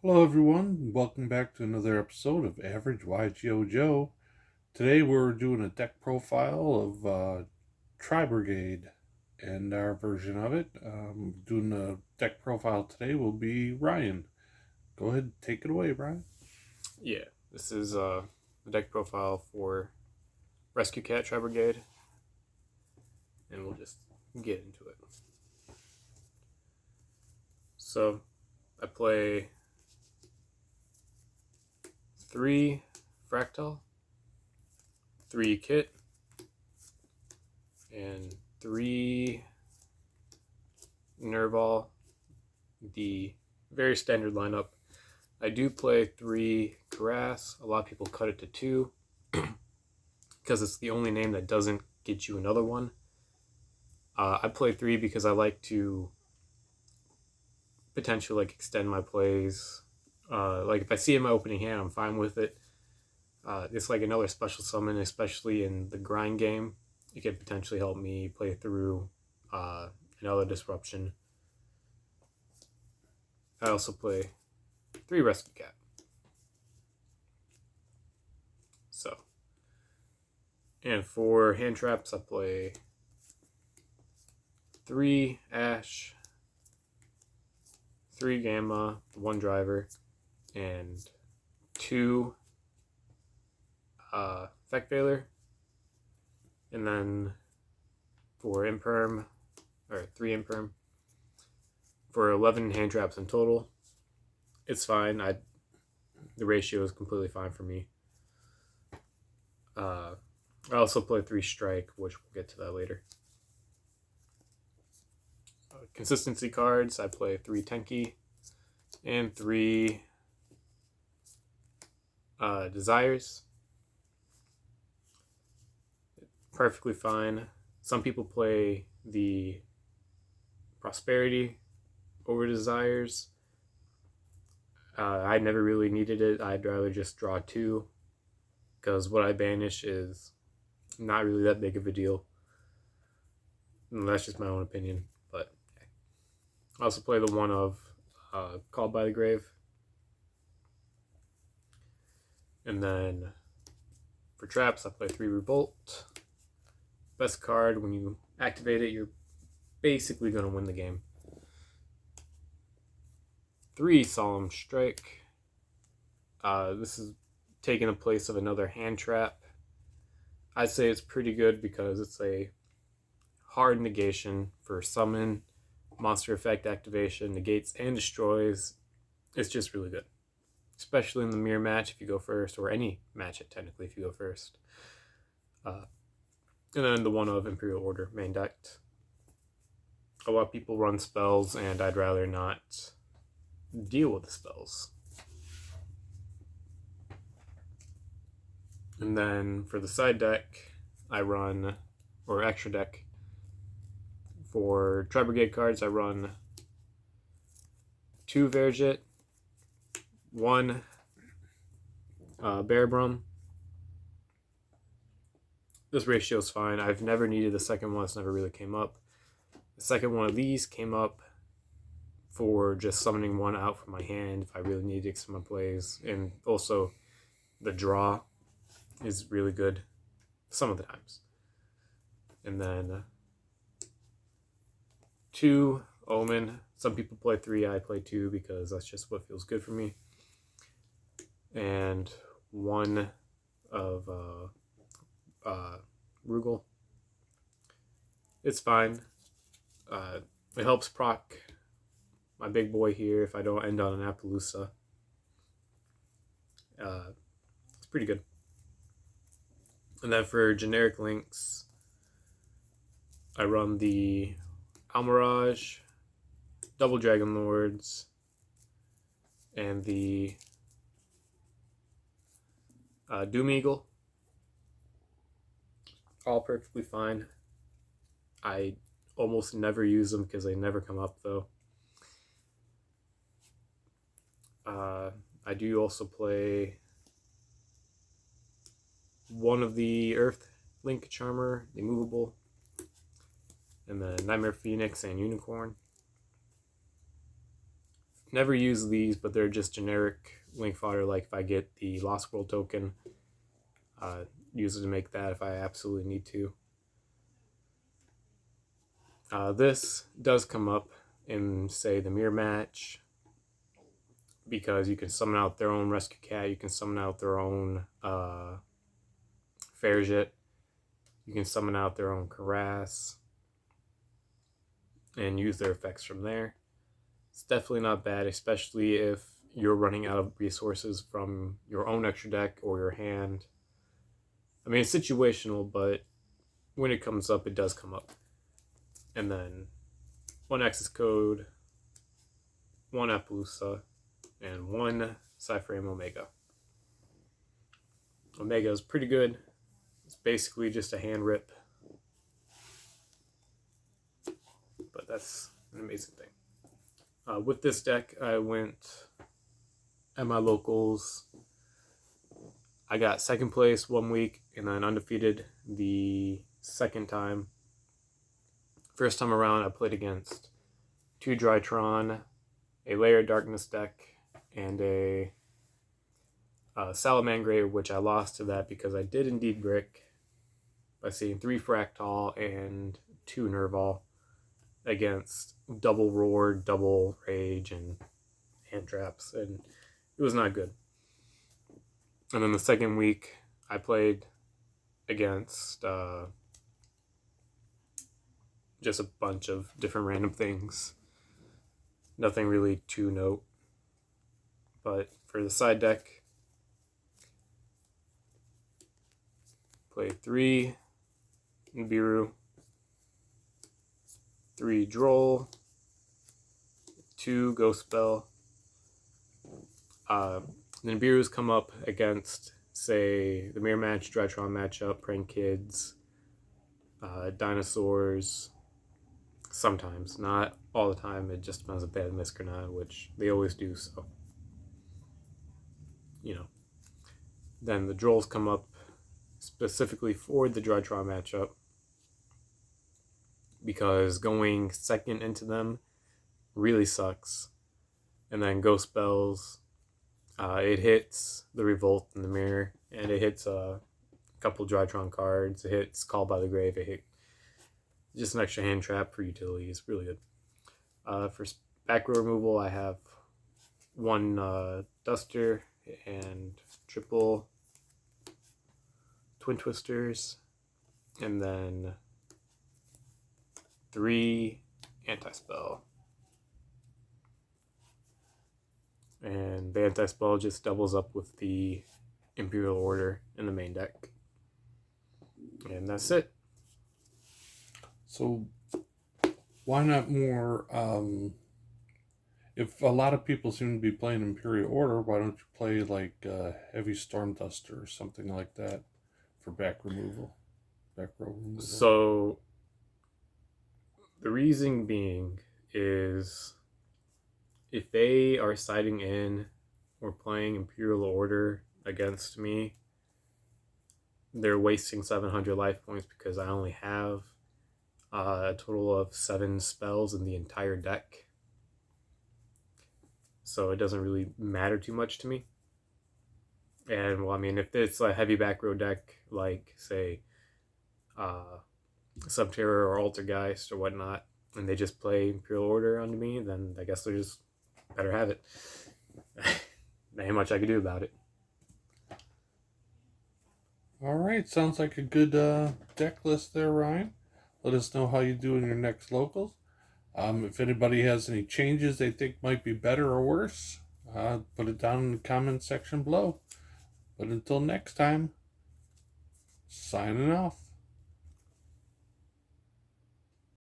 Hello, everyone. Welcome back to another episode of Average YGO Joe. Today, we're doing a deck profile of Tri-Brigade and our version of it. Doing a deck profile today will be Ryan. Go ahead, take it away, Ryan. Yeah, this is the deck profile for Rescue Cat Tri-Brigade, and we'll just get into it. So, I play 3 Fractal, 3 Kitt, and 3 Nervall, the very standard lineup. I do play 3 Harass. A lot of people cut it to 2 because it's the only name that doesn't get you another one. I play 3 because I like to potentially extend my plays. If I see in my opening hand, I'm fine with it. It's like another special summon, especially in the grind game. It could potentially help me play through another disruption. I also play 3 Rescue Cat. So, and for hand traps, I play 3 Ash, 3 Gamma, 1 Driver, and 2 Effect Veiler. And then for Imperm, or 3 Imperm, for 11 hand traps in total. It's fine. The ratio is completely fine for me. I also play 3 Strike, which we'll get to that later. Consistency cards, I play 3 Tenki and 3 Desires. Perfectly fine. Some people play the Prosperity over Desires. I never really needed it. I'd rather just draw 2 because what I banish is not really that big of a deal. And that's just my own opinion. But I also play the one of Called by the Grave. And then for traps, I play 3 Revolt. Best card, when you activate it, you're basically going to win the game. 3 Solemn Strike. This is taking the place of another hand trap. I'd say it's pretty good because it's a hard negation for summon, monster effect activation, negates and destroys. It's just really good. Especially in the mirror match if you go first, or any match technically if you go first. And then the one of Imperial Order main decked. A lot of people run spells, and I'd rather not deal with the spells. And then for the side deck, I run, or extra deck, for Tri-Brigade cards, I run 2 Verjet, 1 Bearbrum. This ratio is fine. I've never needed the second one. It's never really came up. The second one of these came up for just summoning 1 out from my hand if I really need to extend my plays. And also, the draw is really good some of the times. And then 2 Omen. Some people play 3. I play 2 because that's just what feels good for me. And 1 of Rugal. It's fine. It helps proc my big boy here if I don't end on an Appaloosa. It's pretty good. And then for generic links, I run the Almirage, Double Dragon Lords, and the Doom Eagle. All perfectly fine. I almost never use them because they never come up though. I do also play 1 of the Earth Link Charmer, the movable, and then Nightmare Phoenix and Unicorn. Never use these, but they're just generic link fodder. Like if I get the Lost World token, use it to make that if I absolutely need to. This does come up in, say, the mirror match, because you can summon out their own Rescue Cat, you can summon out their own Fairjet, you can summon out their own Caress, and use their effects from there. It's definitely not bad, especially if you're running out of resources from your own extra deck or your hand. I mean, it's situational, but when it comes up, it does come up. And then 1 access code, 1 Appaloosa, and 1 Cyframe Omega. Omega is pretty good. It's basically just a hand rip, but that's an amazing thing. With this deck, I went at my locals. I got second place 1 week, and then undefeated the second time. First time around, I played against 2 Drytron, a Lair Darkness deck, and a Salamangreat, which I lost to that because I did indeed brick by seeing 3 Fractal and 2 Nerval against double Roar, double Rage, and hand traps, and it was not good. And then the second week, I played against just a bunch of different random things. Nothing really to note. But for the side deck, played 3 Nibiru, 3 Droll, 2 Ghost Spell. The Nibirus come up against, say, the Mirror Match, Drytron matchup, Prank Kids, Dinosaurs. Sometimes, not all the time. It just depends if they have Misk or not, which they always do, so. You know. Then the Drolls come up specifically for the Drytron matchup, because going second into them really sucks. And then Ghost Spells, it hits the Revolt in the mirror, and it hits a couple Drytron cards. It hits Call by the Grave. It hit just an extra hand trap for utility. It's really good. For back row removal, I have 1 Duster and triple Twin Twisters, and then 3 Anti-Spell. And the Anti-Spell just doubles up with the Imperial Order in the main deck. And that's it. So, why not more? If a lot of people seem to be playing Imperial Order, why don't you play like Heavy Storm Duster or something like that for back removal, back row removal? So, the reason being is if they are siding in or playing Imperial Order against me, they're wasting 700 life points because I only have a total of 7 spells in the entire deck. So it doesn't really matter too much to me. And, well, I mean, if it's a heavy back row deck, like, say, Subterror or Altergeist or whatnot, and they just play Imperial Order onto me, then I guess they just better have it. There ain't much I can do about it. Alright, sounds like a good deck list there, Ryan. Let us know how you do in your next locals. If anybody has any changes they think might be better or worse, put it down in the comment section below. But until next time, signing off.